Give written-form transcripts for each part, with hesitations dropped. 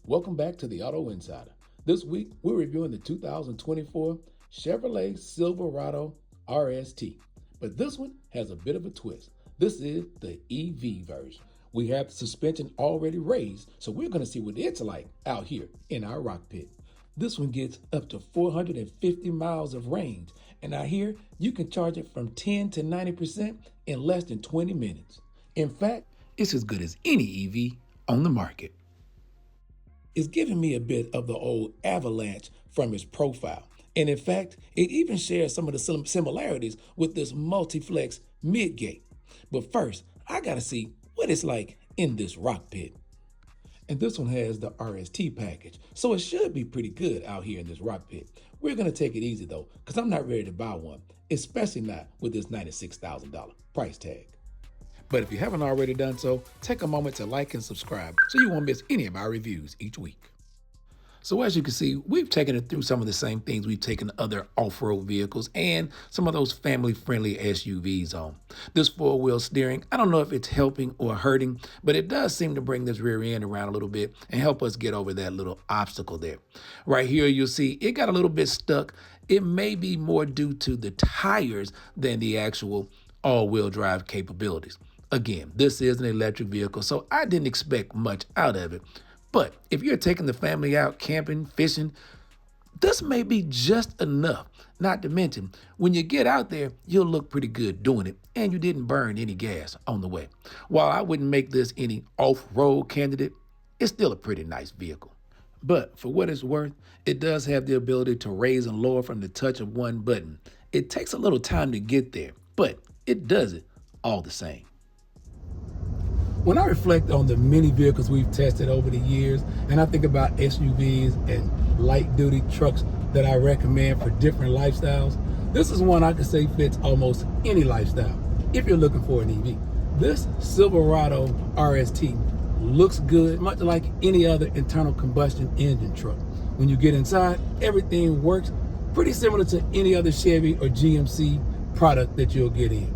Welcome back to the AutoNsider. This week, we're reviewing the 2024 Chevrolet Silverado RST. But this one has a bit of a twist. This is the EV version. We have the suspension already raised, so we're going to see what it's like out here in our rock pit. This one gets up to 450 miles of range, and out here, you can charge it from 10 to 90% in less than 20 minutes. In fact, it's as good as any EV on the market. It's giving me a bit of the old Avalanche from its profile. And in fact, it even shares some of the similarities with this Multiflex midgate. But first, I gotta see what it's like in this rock pit. And this one has the RST package, so it should be pretty good out here in this rock pit. We're gonna take it easy though, because I'm not ready to buy one, especially not with this $96,000 price tag. But if you haven't already done so, take a moment to like and subscribe so you won't miss any of our reviews each week. So as you can see, we've taken it through some of the same things we've taken other off-road vehicles and some of those family-friendly SUVs on. This four-wheel steering, I don't know if it's helping or hurting, but it does seem to bring this rear end around a little bit and help us get over that little obstacle there. Right here, you'll see it got a little bit stuck. It may be more due to the tires than the actual all-wheel drive capabilities. Again, this is an electric vehicle, so I didn't expect much out of it. But if you're taking the family out camping, fishing, this may be just enough. Not to mention, when you get out there, you'll look pretty good doing it, and you didn't burn any gas on the way. While I wouldn't make this any off-road candidate, it's still a pretty nice vehicle. But for what it's worth, it does have the ability to raise and lower from the touch of one button. It takes a little time to get there, but it does it all the same. When I reflect on the many vehicles we've tested over the years, and I think about SUVs and light-duty trucks that I recommend for different lifestyles, this is one I could say fits almost any lifestyle if you're looking for an EV. This Silverado RST looks good, much like any other internal combustion engine truck. When you get inside, everything works pretty similar to any other Chevy or GMC product that you'll get in.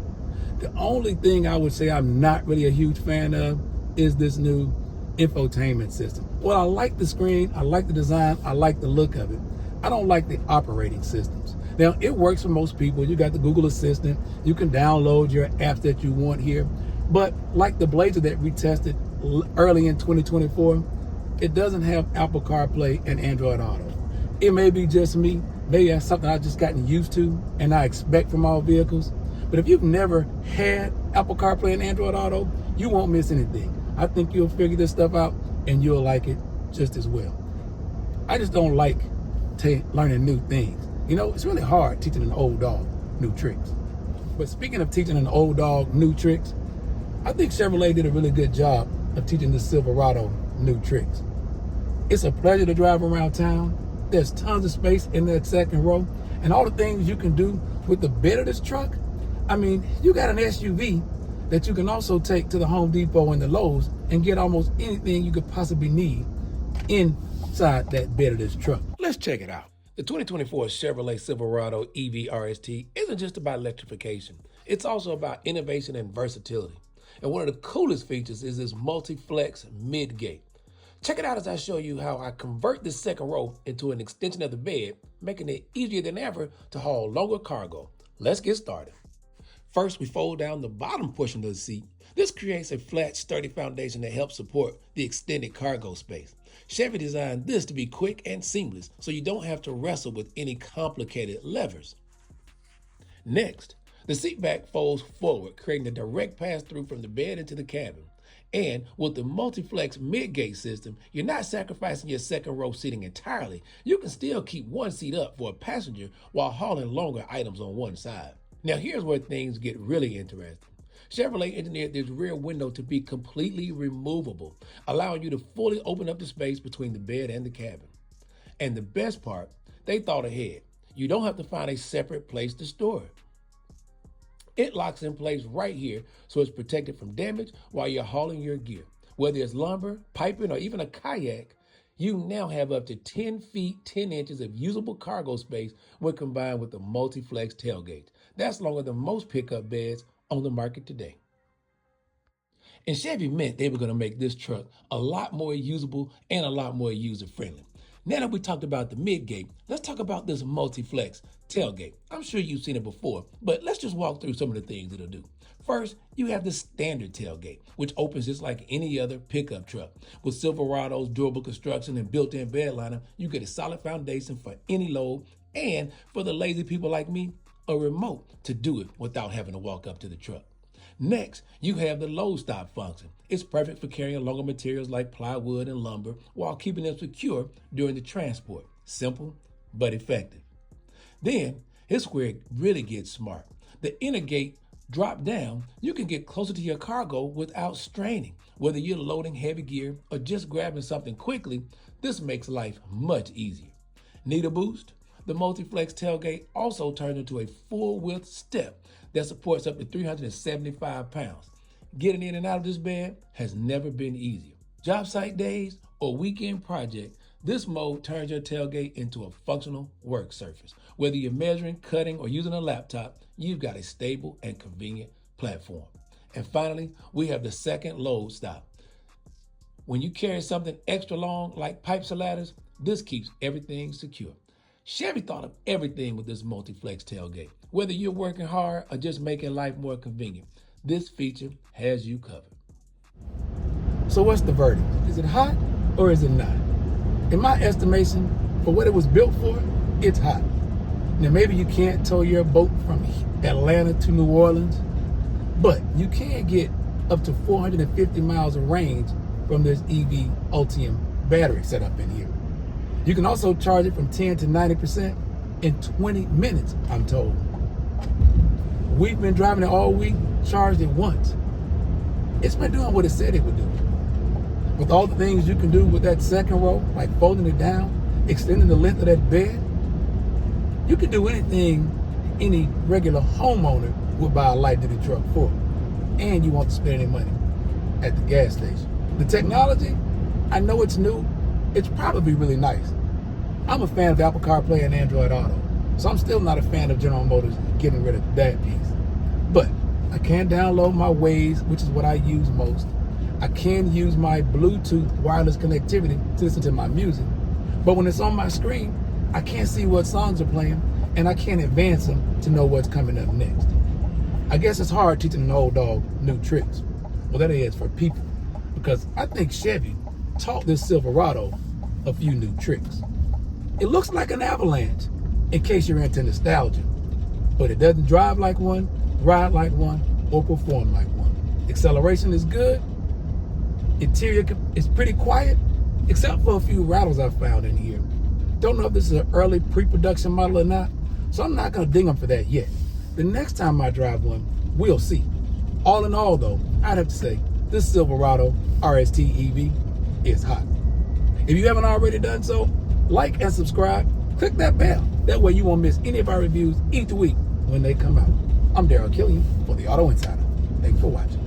The only thing I would say I'm not really a huge fan of is this new infotainment system. Well, I like the screen, I like the design, I like the look of it. I don't like the operating systems. Now, it works for most people. You got the Google Assistant, you can download your apps that you want here. But like the Blazer that we tested early in 2024, it doesn't have Apple CarPlay and Android Auto. It may be just me, maybe that's something I've just gotten used to and I expect from all vehicles. But if you've never had Apple CarPlay and Android Auto, you won't miss anything. I think you'll figure this stuff out and you'll like it just as well. I just don't like learning new things. You know, it's really hard teaching an old dog new tricks. But speaking of teaching an old dog new tricks, I think Chevrolet did a really good job of teaching the Silverado new tricks. It's a pleasure to drive around town. There's tons of space in that second row, and all the things you can do with the bed of this truck. I mean, you got an SUV that you can also take to the Home Depot and the Lowe's and get almost anything you could possibly need inside that bed of this truck. Let's check it out. The 2024 Chevrolet Silverado EV RST isn't just about electrification. It's also about innovation and versatility. And one of the coolest features is this Multiflex midgate. Check it out as I show you how I convert this second row into an extension of the bed, making it easier than ever to haul longer cargo. Let's get started. First, we fold down the bottom portion of the seat. This creates a flat, sturdy foundation that helps support the extended cargo space. Chevy designed this to be quick and seamless, so you don't have to wrestle with any complicated levers. Next, the seat back folds forward, creating a direct pass-through from the bed into the cabin. And with the Multiflex midgate system, you're not sacrificing your second row seating entirely. You can still keep one seat up for a passenger while hauling longer items on one side. Now here's where things get really interesting. Chevrolet engineered this rear window to be completely removable, allowing you to fully open up the space between the bed and the cabin. And the best part, they thought ahead. You don't have to find a separate place to store it. It locks in place right here, so it's protected from damage while you're hauling your gear. Whether it's lumber, piping, or even a kayak, you now have up to 10 feet, 10 inches of usable cargo space when combined with the Multiflex tailgate. That's longer than most pickup beds on the market today. And Chevy meant they were going to make this truck a lot more usable and a lot more user-friendly. Now that we talked about the midgate, let's talk about this Multiflex tailgate. I'm sure you've seen it before, but let's just walk through some of the things it'll do. First, you have the standard tailgate, which opens just like any other pickup truck. With Silverado's durable construction and built-in bed liner, you get a solid foundation for any load, and for the lazy people like me, a remote to do it without having to walk up to the truck. Next, you have the load stop function. It's perfect for carrying longer materials like plywood and lumber while keeping them secure during the transport. Simple, but effective. Then, here's where it really gets smart. The inner gate drop down, you can get closer to your cargo without straining. Whether you're loading heavy gear or just grabbing something quickly, this makes life much easier. Need a boost? The Multiflex tailgate also turns into a full-width step that supports up to 375 pounds. Getting in and out of this bed has never been easier. Job site days or weekend project, this mode turns your tailgate into a functional work surface. Whether you're measuring, cutting, or using a laptop, you've got a stable and convenient platform. And finally, we have the second load stop. When you carry something extra long like pipes or ladders, this keeps everything secure. Chevy thought of everything with this Multiflex tailgate. Whether you're working hard or just making life more convenient, this feature has you covered. So what's the verdict? Is it hot or is it not? In my estimation, for what it was built for, it's hot. Now maybe you can't tow your boat from Atlanta to New Orleans, but you can get up to 450 miles of range from this EV Ultium battery setup in here. You can also charge it from 10 to 90% in 20 minutes, I'm told. We've been driving it all week, charged it once. It's been doing what it said it would do. With all the things you can do with that second row, like folding it down, extending the length of that bed, you can do anything any regular homeowner would buy a light-duty truck for. And you won't spend any money at the gas station. The technology, I know it's new, it's probably really nice. I'm a fan of Apple CarPlay and Android Auto, so I'm still not a fan of General Motors getting rid of that piece. But I can download my Waze, which is what I use most. I can use my Bluetooth wireless connectivity to listen to my music. But when it's on my screen, I can't see what songs are playing, and I can't advance them to know what's coming up next. I guess it's hard teaching an old dog new tricks. Well, that is for people, because I think Chevy taught this Silverado a few new tricks. It looks like an Avalanche, in case you're into nostalgia, but it doesn't drive like one, ride like one, or perform like one. Acceleration is good. Interior is pretty quiet, except for a few rattles I've found in here. Don't know if this is an early pre-production model or not, so I'm not gonna ding them for that yet. The next time I drive one, we'll see. All in all though, I'd have to say, this Silverado RST EV is hot. If you haven't already done so, like and subscribe, click that bell. That way you won't miss any of our reviews each week when they come out. I'm Daryl Killian for the Auto Insider. Thanks for watching.